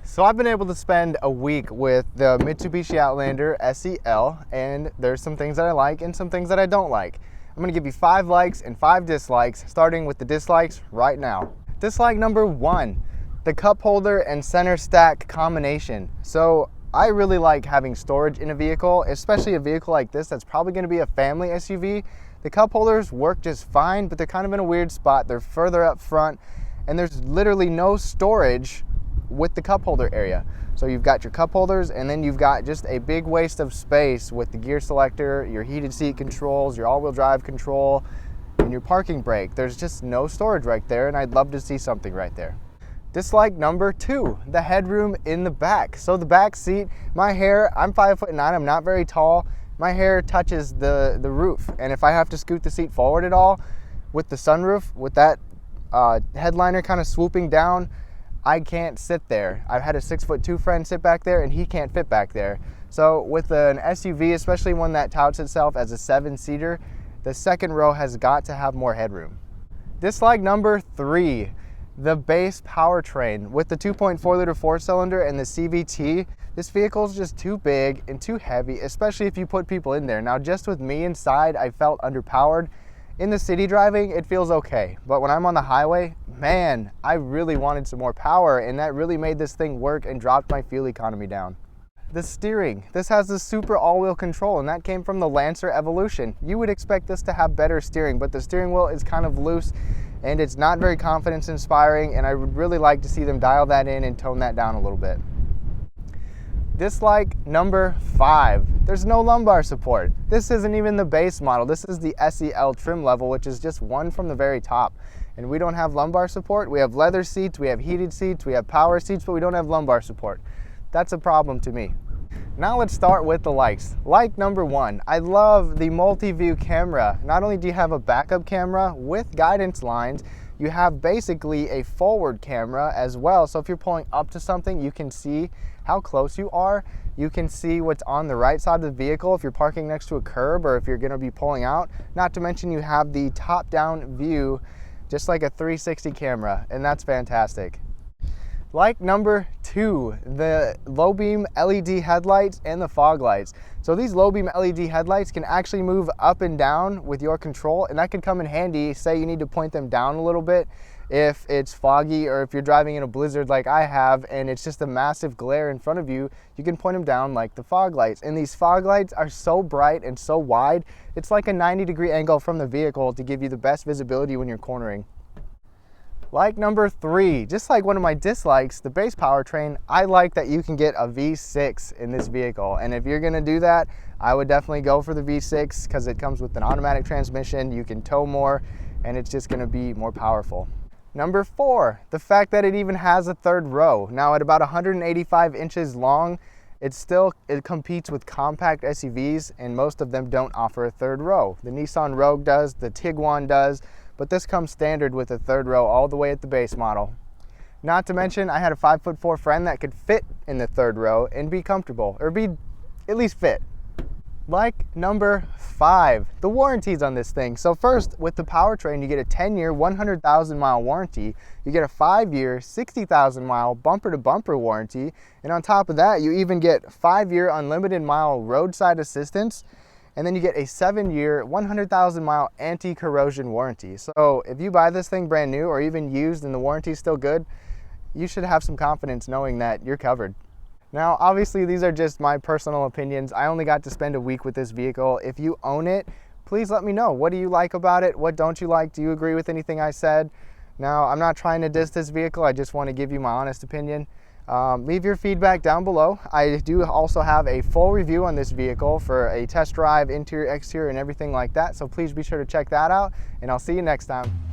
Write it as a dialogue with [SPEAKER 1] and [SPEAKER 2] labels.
[SPEAKER 1] So I've been able to spend a week with the Mitsubishi Outlander SEL, and there's some things that I like and some things that I don't like. I'm gonna give you 5 likes and 5 dislikes, starting with the dislikes right now. Dislike number 1, the cup holder and center stack combination. So I really like having storage in a vehicle, especially a vehicle like this that's probably gonna be a family SUV. The cup holders work just fine, but they're kind of in a weird spot. They're further up front, and there's literally no storage with the cup holder area. So you've got your cup holders, and then you've got just a big waste of space with the gear selector, your heated seat controls, your all-wheel drive control, and your parking brake. There's just no storage right there, and I'd love to see something right there. Dislike number 2, the headroom in the back. So the back seat, my hair, I'm 5'9", I'm not very tall. My hair touches the roof, and if I have to scoot the seat forward at all with the sunroof, with that headliner kind of swooping down, I can't sit there. I've had a 6'2" friend sit back there, and he can't fit back there. So with an SUV, especially one that touts itself as a 7-seater, the second row has got to have more headroom. Dislike number 3, the base powertrain. With the 2.4-liter 4-cylinder and the CVT, this vehicle is just too big and too heavy, especially if you put people in there. Now, just with me inside, I felt underpowered. In the city driving, it feels okay, but when I'm on the highway, man, I really wanted some more power, and that really made this thing work and dropped my fuel economy down. The steering. This has the super all-wheel control, and that came from the Lancer Evolution. You would expect this to have better steering, but the steering wheel is kind of loose, and it's not very confidence-inspiring, and I would really like to see them dial that in and tone that down a little bit. Dislike number 5, there's no lumbar support. This isn't even the base model. This is the SEL trim level, which is just one from the very top. And we don't have lumbar support. We have leather seats, we have heated seats, we have power seats, but we don't have lumbar support. That's a problem to me. Now let's start with the likes. Like number 1, I love the multi-view camera. Not only do you have a backup camera with guidance lines, you have basically a forward camera as well. So if you're pulling up to something, you can see how close you are. You can see what's on the right side of the vehicle if you're parking next to a curb or if you're gonna be pulling out. Not to mention you have the top-down view, just like a 360 camera, and that's fantastic. Like number 2, the low beam LED headlights and the fog lights. So these low beam LED headlights can actually move up and down with your control, and that could come in handy. Say you need to point them down a little bit if it's foggy, or if you're driving in a blizzard like I have and it's just a massive glare in front of you, you can point them down like the fog lights. And these fog lights are so bright and so wide, it's like a 90-degree angle from the vehicle to give you the best visibility when you're cornering. Like number 3, just like one of my dislikes, the base powertrain, I like that you can get a V6 in this vehicle. And if you're gonna do that, I would definitely go for the V6 because it comes with an automatic transmission, you can tow more, and it's just gonna be more powerful. Number 4, the fact that it even has a third row. Now at about 185 inches long, it competes with compact SUVs, and most of them don't offer a third row. The Nissan Rogue does, the Tiguan does, but this comes standard with a third row all the way at the base model. Not to mention, I had a 5'4" friend that could fit in the third row and be comfortable, or be at least fit. Like number 5, the warranties on this thing. So first, with the powertrain, you get a 10-year, 100,000-mile warranty. You get a 5-year, 60,000-mile bumper-to-bumper warranty. And on top of that, you even get 5-year unlimited-mile roadside assistance. And then you get a 7-year, 100,000-mile anti-corrosion warranty. So if you buy this thing brand new or even used and the warranty is still good, you should have some confidence knowing that you're covered. Now, obviously, these are just my personal opinions. I only got to spend a week with this vehicle. If you own it, please let me know. What do you like about it? What don't you like? Do you agree with anything I said? Now, I'm not trying to diss this vehicle. I just want to give you my honest opinion. Leave your feedback down below. I do also have a full review on this vehicle for a test drive, interior, exterior, and everything like that. So please be sure to check that out, and I'll see you next time.